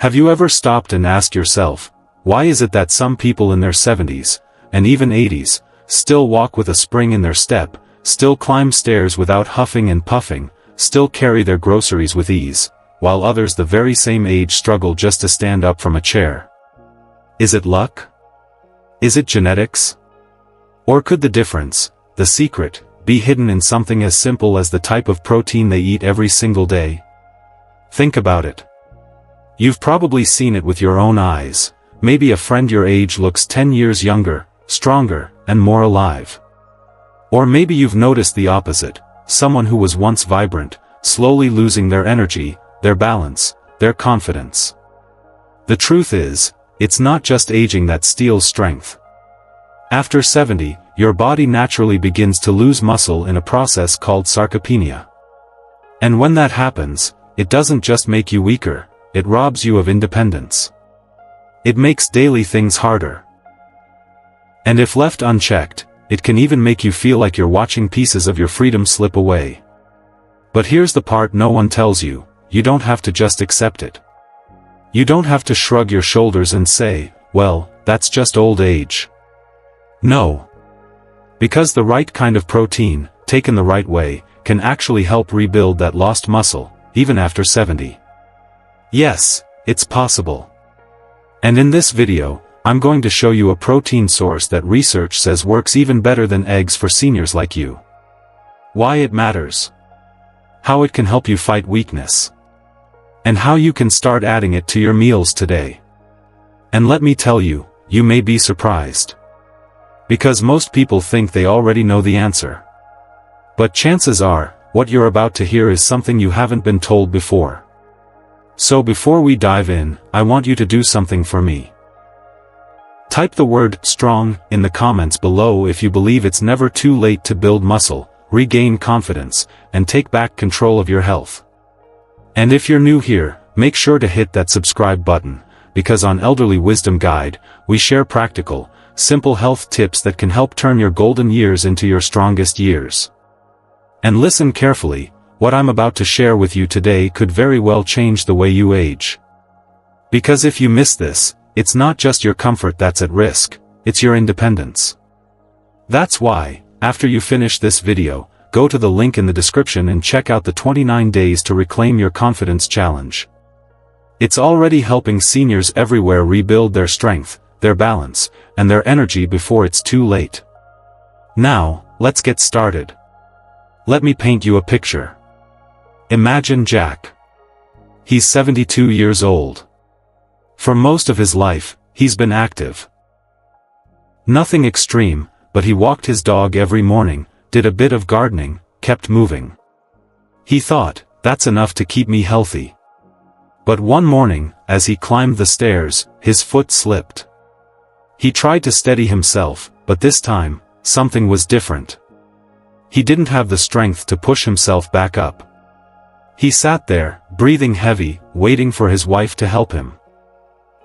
Have you ever stopped and asked yourself, why is it that some people in their 70s, and even 80s, still walk with a spring in their step, still climb stairs without huffing and puffing, still carry their groceries with ease, while others the very same age struggle just to stand up from a chair? Is it luck? Is it genetics? Or could the difference, the secret, be hidden in something as simple as the type of protein they eat every single day? Think about it. You've probably seen it with your own eyes. Maybe a friend your age looks 10 years younger, stronger, and more alive. Or maybe you've noticed the opposite, someone who was once vibrant, slowly losing their energy, their balance, their confidence. The truth is, it's not just aging that steals strength. After 70, your body naturally begins to lose muscle in a process called sarcopenia. And when that happens, it doesn't just make you weaker, it robs you of independence. It makes daily things harder. And if left unchecked, it can even make you feel like you're watching pieces of your freedom slip away. But here's the part no one tells you: you don't have to just accept it. You don't have to shrug your shoulders and say, well, that's just old age. No. Because the right kind of protein, taken the right way, can actually help rebuild that lost muscle, even after 70. Yes, it's possible. And in this video, I'm going to show you a protein source that research says works even better than eggs for seniors like you. Why it matters. How it can help you fight weakness. And how you can start adding it to your meals today. And let me tell you, you may be surprised. Because most people think they already know the answer. But chances are, what you're about to hear is something you haven't been told before. So before we dive in, I want you to do something for me. Type the word "strong" in the comments below if you believe it's never too late to build muscle, regain confidence, and take back control of your health. And if you're new here, make sure to hit that subscribe button, because on Elderly Wisdom Guide, we share practical, simple health tips that can help turn your golden years into your strongest years. And listen carefully, what I'm about to share with you today could very well change the way you age. Because if you miss this, it's not just your comfort that's at risk, it's your independence. That's why, after you finish this video, go to the link in the description and check out the 29 Days to Reclaim Your Confidence Challenge. It's already helping seniors everywhere rebuild their strength, their balance, and their energy before it's too late. Now, let's get started. Let me paint you a picture. Imagine Jack. He's 72 years old. For most of his life, he's been active. Nothing extreme, but he walked his dog every morning, did a bit of gardening, kept moving. He thought, that's enough to keep me healthy. But one morning, as he climbed the stairs, his foot slipped. He tried to steady himself, but this time, something was different. He didn't have the strength to push himself back up. He sat there, breathing heavy, waiting for his wife to help him.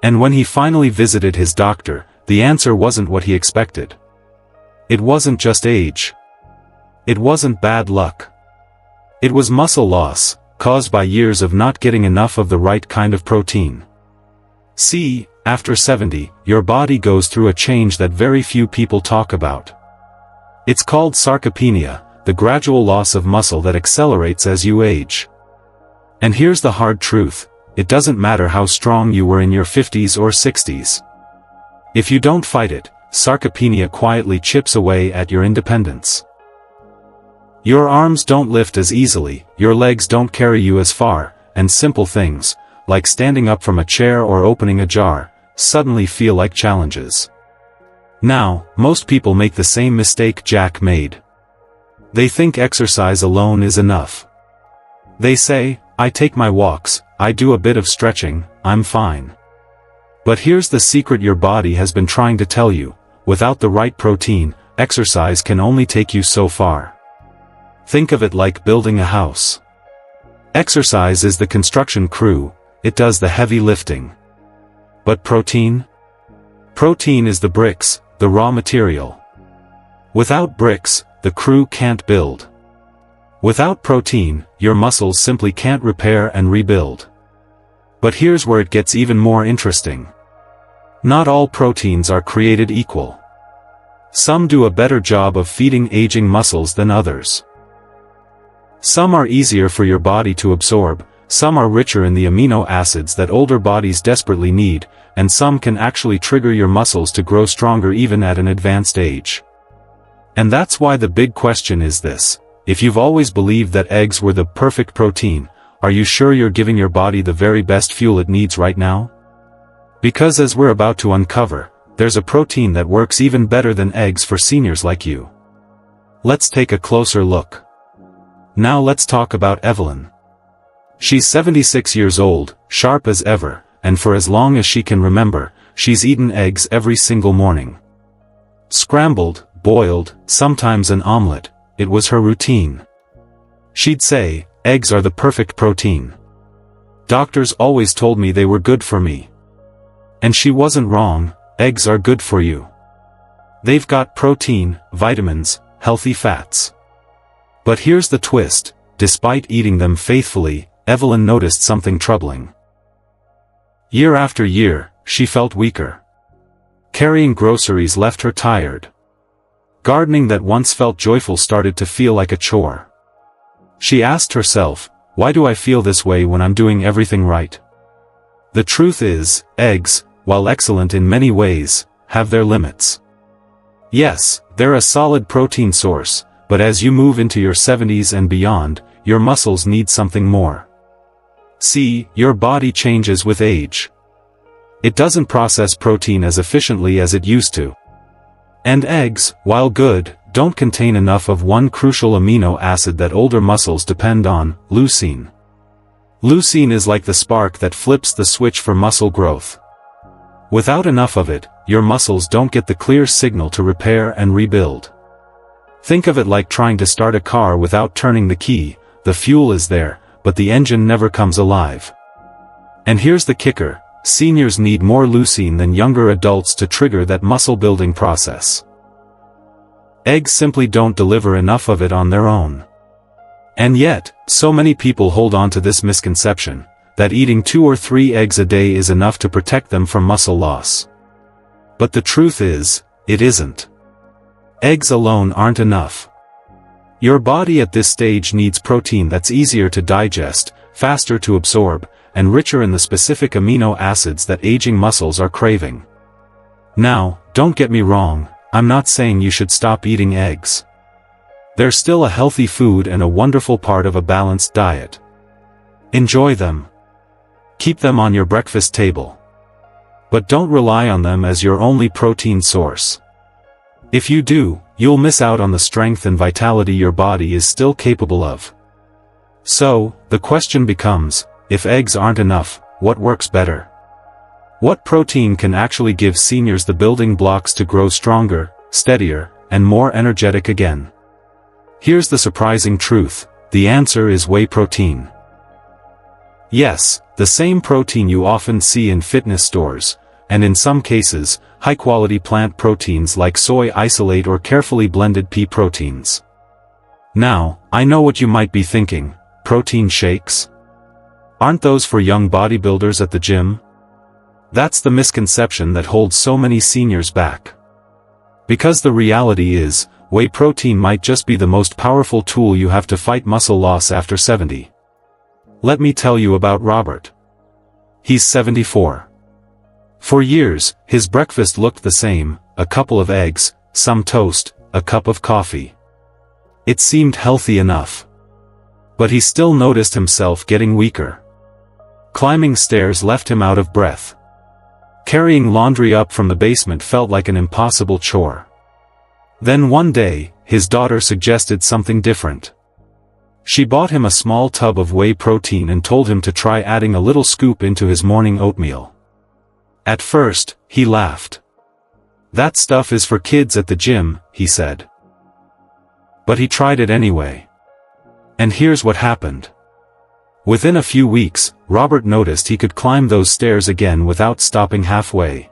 And when he finally visited his doctor, the answer wasn't what he expected. It wasn't just age. It wasn't bad luck. It was muscle loss, caused by years of not getting enough of the right kind of protein. See, after 70, your body goes through a change that very few people talk about. It's called sarcopenia, the gradual loss of muscle that accelerates as you age. And here's the hard truth, it doesn't matter how strong you were in your 50s or 60s. If you don't fight it, sarcopenia quietly chips away at your independence. Your arms don't lift as easily, your legs don't carry you as far, and simple things, like standing up from a chair or opening a jar, suddenly feel like challenges. Now, most people make the same mistake Jack made. They think exercise alone is enough. They say, I take my walks, I do a bit of stretching, I'm fine. But here's the secret your body has been trying to tell you: without the right protein, exercise can only take you so far. Think of it like building a house. Exercise is the construction crew, it does the heavy lifting. But protein? Protein is the bricks, the raw material. Without bricks, the crew can't build. Without protein, your muscles simply can't repair and rebuild. But here's where it gets even more interesting. Not all proteins are created equal. Some do a better job of feeding aging muscles than others. Some are easier for your body to absorb, some are richer in the amino acids that older bodies desperately need, and some can actually trigger your muscles to grow stronger even at an advanced age. And that's why the big question is this: if you've always believed that eggs were the perfect protein, are you sure you're giving your body the very best fuel it needs right now? Because as we're about to uncover, there's a protein that works even better than eggs for seniors like you. Let's take a closer look. Now let's talk about Evelyn. She's 76 years old, sharp as ever, and for as long as she can remember, she's eaten eggs every single morning. Scrambled, boiled, sometimes an omelette, it was her routine. She'd say, "Eggs are the perfect protein. Doctors always told me they were good for me." And she wasn't wrong, eggs are good for you. They've got protein, vitamins, healthy fats. But here's the twist: despite eating them faithfully, Evelyn noticed something troubling. Year after year, she felt weaker. Carrying groceries left her tired. Gardening that once felt joyful started to feel like a chore. She asked herself, why do I feel this way when I'm doing everything right? The truth is, eggs, while excellent in many ways, have their limits. Yes, they're a solid protein source, but as you move into your 70s and beyond, your muscles need something more. See, your body changes with age. It doesn't process protein as efficiently as it used to. And eggs, while good, don't contain enough of one crucial amino acid that older muscles depend on, leucine. Leucine is like the spark that flips the switch for muscle growth. Without enough of it, your muscles don't get the clear signal to repair and rebuild. Think of it like trying to start a car without turning the key. The fuel is there, but the engine never comes alive. And here's the kicker: seniors need more leucine than younger adults to trigger that muscle-building process. Eggs simply don't deliver enough of it on their own. And yet, so many people hold on to this misconception, that eating 2 or 3 eggs a day is enough to protect them from muscle loss. But the truth is, it isn't. Eggs alone aren't enough. Your body at this stage needs protein that's easier to digest, faster to absorb, and richer in the specific amino acids that aging muscles are craving. Now, don't get me wrong, I'm not saying you should stop eating eggs. They're still a healthy food and a wonderful part of a balanced diet. Enjoy them. Keep them on your breakfast table. But don't rely on them as your only protein source. If you do, you'll miss out on the strength and vitality your body is still capable of. So, the question becomes, if eggs aren't enough, what works better? What protein can actually give seniors the building blocks to grow stronger, steadier, and more energetic again? Here's the surprising truth: the answer is whey protein. Yes, the same protein you often see in fitness stores, and in some cases, high-quality plant proteins like soy isolate or carefully blended pea proteins. Now, I know what you might be thinking: protein shakes? Aren't those for young bodybuilders at the gym? That's the misconception that holds so many seniors back. Because the reality is, whey protein might just be the most powerful tool you have to fight muscle loss after 70. Let me tell you about Robert. He's 74. For years, his breakfast looked the same: a couple of eggs, some toast, a cup of coffee. It seemed healthy enough. But he still noticed himself getting weaker. Climbing stairs left him out of breath. Carrying laundry up from the basement felt like an impossible chore. Then one day, his daughter suggested something different. She bought him a small tub of whey protein and told him to try adding a little scoop into his morning oatmeal. At first, he laughed. "That stuff is for kids at the gym," he said. But he tried it anyway. And here's what happened. Within a few weeks, Robert noticed he could climb those stairs again without stopping halfway.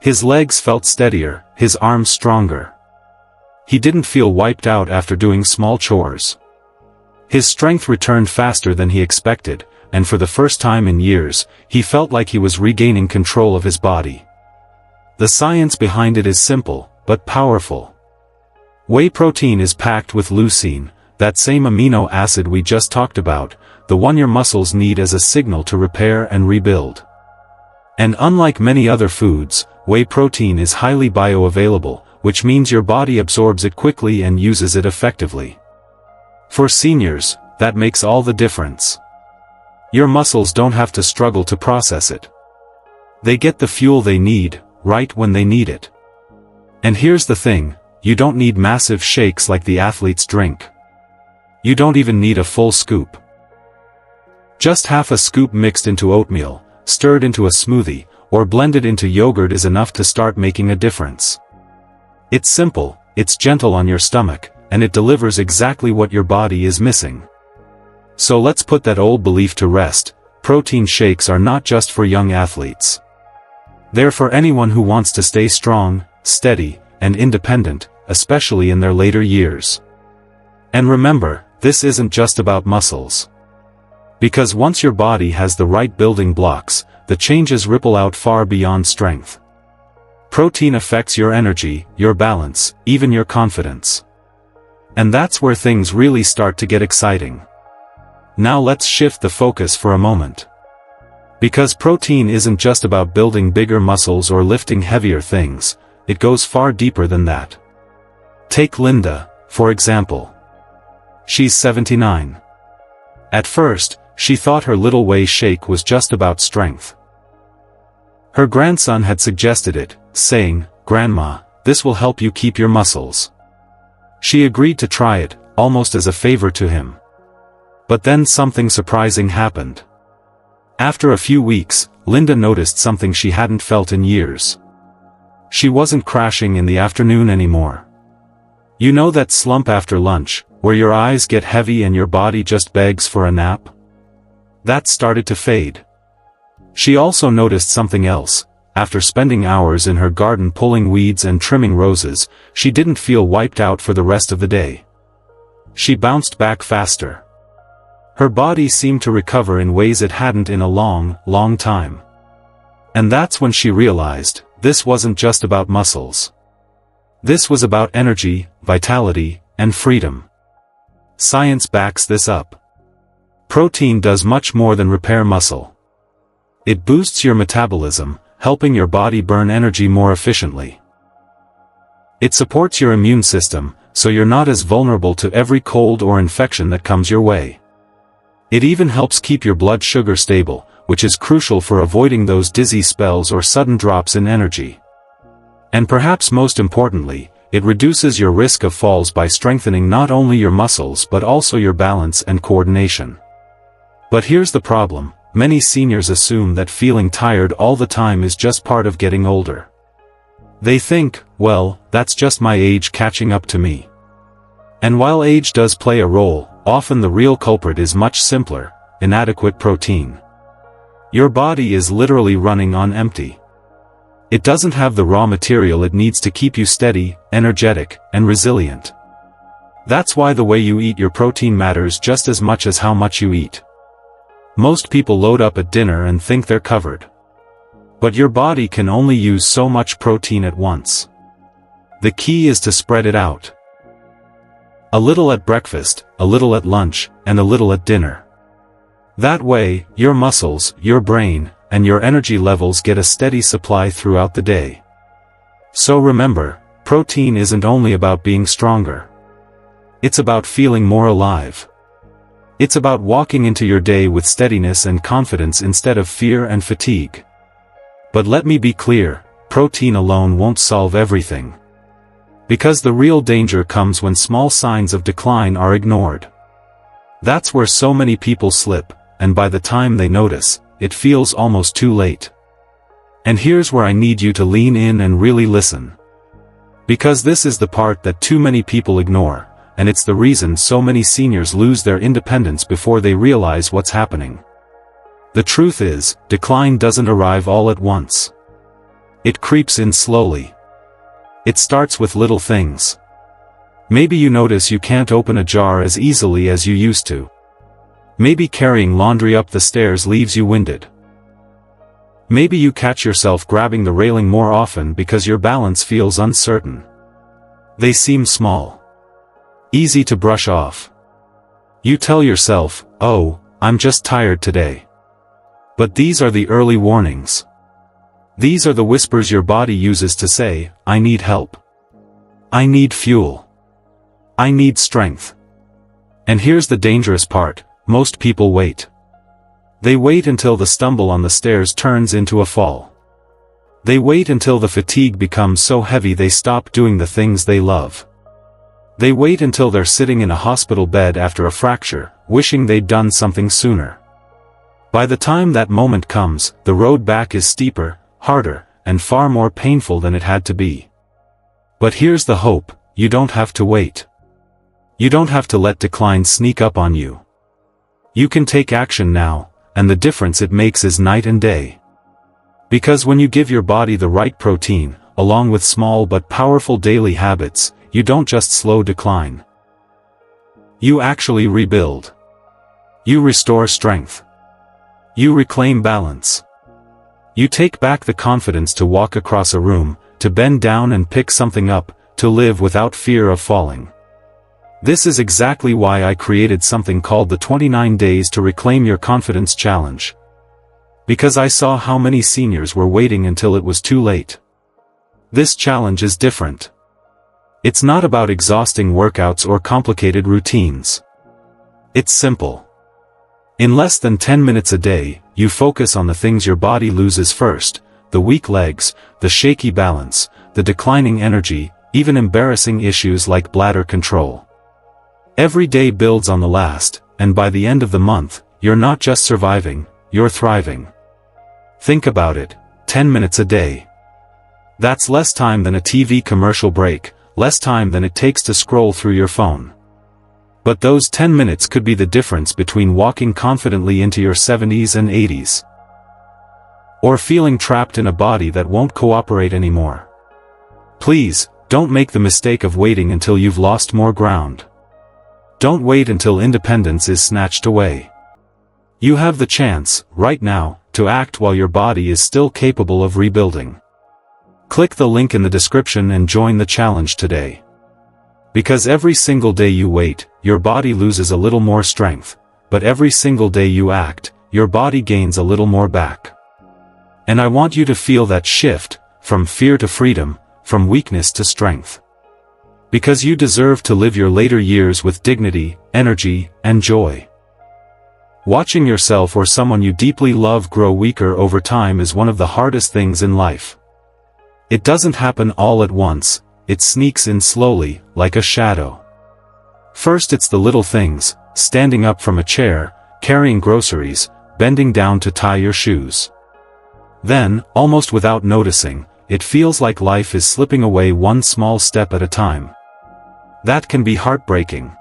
His legs felt steadier, his arms stronger. He didn't feel wiped out after doing small chores. His strength returned faster than he expected, and for the first time in years, he felt like he was regaining control of his body. The science behind it is simple, but powerful. Whey protein is packed with leucine, that same amino acid we just talked about, the one your muscles need as a signal to repair and rebuild. And unlike many other foods, whey protein is highly bioavailable, which means your body absorbs it quickly and uses it effectively. For seniors, that makes all the difference. Your muscles don't have to struggle to process it. They get the fuel they need, right when they need it. And here's the thing, you don't need massive shakes like the athletes drink. You don't even need a full scoop. Just half a scoop mixed into oatmeal, stirred into a smoothie, or blended into yogurt is enough to start making a difference. It's simple, it's gentle on your stomach, and it delivers exactly what your body is missing. So let's put that old belief to rest, protein shakes are not just for young athletes. They're for anyone who wants to stay strong, steady, and independent, especially in their later years. And remember, this isn't just about muscles. Because once your body has the right building blocks, the changes ripple out far beyond strength. Protein affects your energy, your balance, even your confidence. And that's where things really start to get exciting. Now let's shift the focus for a moment. Because protein isn't just about building bigger muscles or lifting heavier things, it goes far deeper than that. Take Linda, for example. She's 79. At first, she thought her little whey shake was just about strength. Her grandson had suggested it, saying, "Grandma, this will help you keep your muscles." She agreed to try it, almost as a favor to him. But then something surprising happened. After a few weeks, Linda noticed something she hadn't felt in years. She wasn't crashing in the afternoon anymore. You know that slump after lunch, where your eyes get heavy and your body just begs for a nap? That started to fade. She also noticed something else. After spending hours in her garden pulling weeds and trimming roses, she didn't feel wiped out for the rest of the day. She bounced back faster. Her body seemed to recover in ways it hadn't in a long, long time. And that's when she realized, this wasn't just about muscles. This was about energy, vitality, and freedom. Science backs this up. Protein does much more than repair muscle. It boosts your metabolism, helping your body burn energy more efficiently. It supports your immune system, so you're not as vulnerable to every cold or infection that comes your way. It even helps keep your blood sugar stable, which is crucial for avoiding those dizzy spells or sudden drops in energy. And perhaps most importantly, it reduces your risk of falls by strengthening not only your muscles but also your balance and coordination. But here's the problem. Many seniors assume that feeling tired all the time is just part of getting older. They think, well, that's just my age catching up to me. And while age does play a role, often the real culprit is much simpler: inadequate protein. Your body is literally running on empty. It doesn't have the raw material it needs to keep you steady, energetic, and resilient. That's why the way you eat your protein matters just as much as how much you eat. Most people load up at dinner and think they're covered. But your body can only use so much protein at once. The key is to spread it out. A little at breakfast, a little at lunch, and a little at dinner. That way, your muscles, your brain, and your energy levels get a steady supply throughout the day. So remember, protein isn't only about being stronger. It's about feeling more alive. It's about walking into your day with steadiness and confidence instead of fear and fatigue. But let me be clear, protein alone won't solve everything. Because the real danger comes when small signs of decline are ignored. That's where so many people slip, and by the time they notice, it feels almost too late. And here's where I need you to lean in and really listen. Because this is the part that too many people ignore, and it's the reason so many seniors lose their independence before they realize what's happening. The truth is, decline doesn't arrive all at once. It creeps in slowly. It starts with little things. Maybe you notice you can't open a jar as easily as you used to. Maybe carrying laundry up the stairs leaves you winded. Maybe you catch yourself grabbing the railing more often because your balance feels uncertain. They seem small, easy to brush off. You tell yourself, "Oh, I'm just tired today." But these are the early warnings. These are the whispers your body uses to say, "I need help. I need fuel. I need strength." And here's the dangerous part, most people wait. They wait until the stumble on the stairs turns into a fall. They wait until the fatigue becomes so heavy they stop doing the things they love. They wait until they're sitting in a hospital bed after a fracture, wishing they'd done something sooner. By the time that moment comes, the road back is steeper, harder, and far more painful than it had to be. But here's the hope: you don't have to wait. You don't have to let decline sneak up on you. You can take action now, and the difference it makes is night and day. Because when you give your body the right protein, along with small but powerful daily habits, you don't just slow decline. You actually rebuild. You restore strength. You reclaim balance. You take back the confidence to walk across a room, to bend down and pick something up, to live without fear of falling. This is exactly why I created something called the 29 Days to Reclaim Your Confidence Challenge. Because I saw how many seniors were waiting until it was too late. This challenge is different. It's not about exhausting workouts or complicated routines. It's simple. In less than 10 minutes a day, you focus on the things your body loses first: the weak legs, the shaky balance, the declining energy, even embarrassing issues like bladder control. Every day builds on the last, and by the end of the month, you're not just surviving, you're thriving. Think about it, 10 minutes a day. That's less time than a TV commercial break, less time than it takes to scroll through your phone. But those 10 minutes could be the difference between walking confidently into your 70s and 80s. Or feeling trapped in a body that won't cooperate anymore. Please, don't make the mistake of waiting until you've lost more ground. Don't wait until independence is snatched away. You have the chance, right now, to act while your body is still capable of rebuilding. Click the link in the description and join the challenge today. Because every single day you wait, your body loses a little more strength, but every single day you act, your body gains a little more back. And I want you to feel that shift, from fear to freedom, from weakness to strength. Because you deserve to live your later years with dignity, energy, and joy. Watching yourself or someone you deeply love grow weaker over time is one of the hardest things in life. It doesn't happen all at once, it sneaks in slowly, like a shadow. First it's the little things: standing up from a chair, carrying groceries, bending down to tie your shoes. Then, almost without noticing, it feels like life is slipping away one small step at a time. That can be heartbreaking.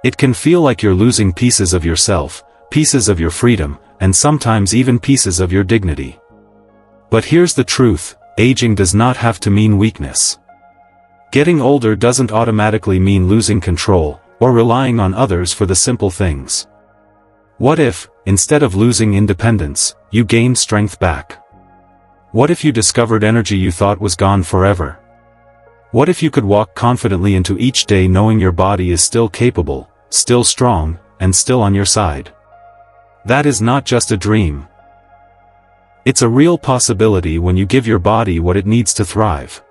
It can feel like you're losing pieces of yourself, pieces of your freedom, and sometimes even pieces of your dignity. But here's the truth: aging does not have to mean weakness. Getting older doesn't automatically mean losing control, or relying on others for the simple things. What if, instead of losing independence, you gained strength back? What if you discovered energy you thought was gone forever? What if you could walk confidently into each day knowing your body is still capable, still strong, and still on your side? That is not just a dream. It's a real possibility when you give your body what it needs to thrive.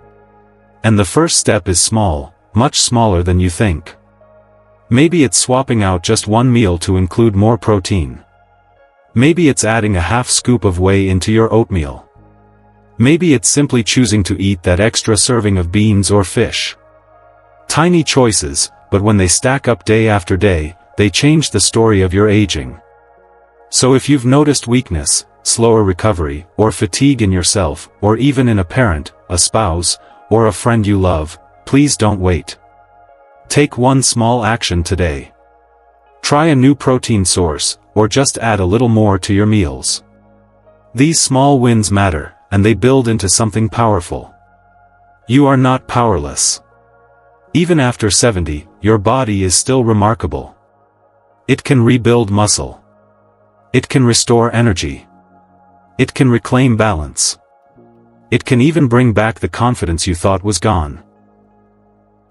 And the first step is small, much smaller than you think. Maybe it's swapping out just one meal to include more protein. Maybe it's adding a half scoop of whey into your oatmeal. Maybe it's simply choosing to eat that extra serving of beans or fish. Tiny choices, but when they stack up day after day, they change the story of your aging. So if you've noticed weakness, slower recovery, or fatigue in yourself, or even in a parent, a spouse, or a friend you love, please don't wait. Take one small action today. Try a new protein source, or just add a little more to your meals. These small wins matter, and they build into something powerful. You are not powerless. Even after 70, your body is still remarkable. It can rebuild muscle. It can restore energy. It can reclaim balance. It can even bring back the confidence you thought was gone.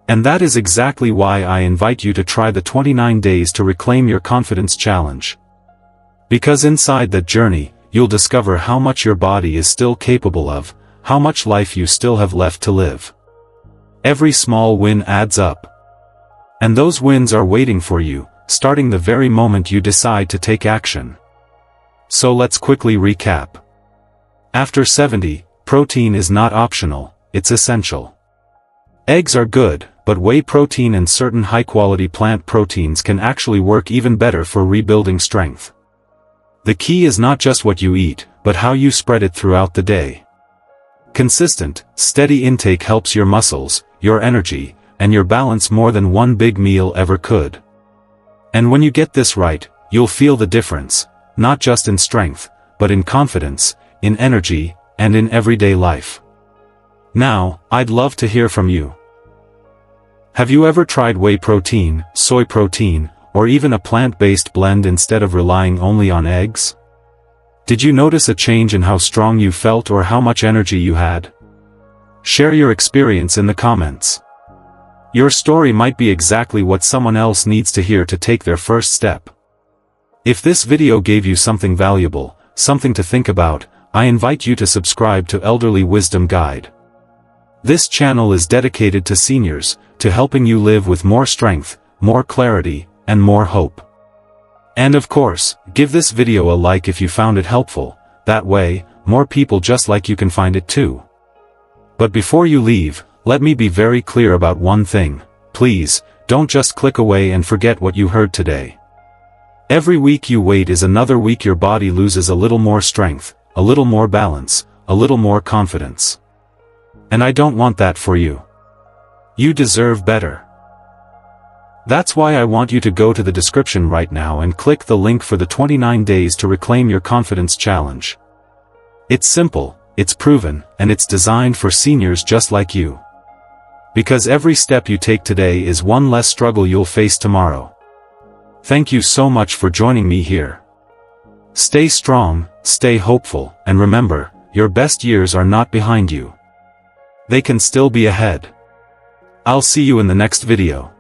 And that is exactly why I invite you to try the 29 days to reclaim your confidence challenge. Because inside that journey, you'll discover how much your body is still capable of, how much life you still have left to live. Every small win adds up. And those wins are waiting for you, starting the very moment you decide to take action. So let's quickly recap. After 70, protein is not optional, it's essential. Eggs are good, but whey protein and certain high-quality plant proteins can actually work even better for rebuilding strength. The key is not just what you eat, but how you spread it throughout the day. Consistent, steady intake helps your muscles, your energy, and your balance more than one big meal ever could. And when you get this right, you'll feel the difference, not just in strength, but in confidence, in energy, and in everyday life. Now, I'd love to hear from you. Have you ever tried whey protein, soy protein, or even a plant-based blend instead of relying only on eggs? Did you notice a change in how strong you felt or how much energy you had? Share your experience in the comments. Your story might be exactly what someone else needs to hear to take their first step. If this video gave you something valuable, something to think about, I invite you to subscribe to Elderly Wisdom Guide. This channel is dedicated to seniors, to helping you live with more strength, more clarity, and more hope. And of course, give this video a like if you found it helpful, that way, more people just like you can find it too. But before you leave, let me be very clear about one thing. Please, don't just click away and forget what you heard today. Every week you wait is another week your body loses a little more strength, a little more balance, a little more confidence. And I don't want that for you. You deserve better. That's why I want you to go to the description right now and click the link for the 29 days to reclaim your confidence challenge. It's simple, it's proven, and it's designed for seniors just like you. Because every step you take today is one less struggle you'll face tomorrow. Thank you so much for joining me here. Stay strong, stay hopeful, and remember, your best years are not behind you. They can still be ahead. I'll see you in the next video.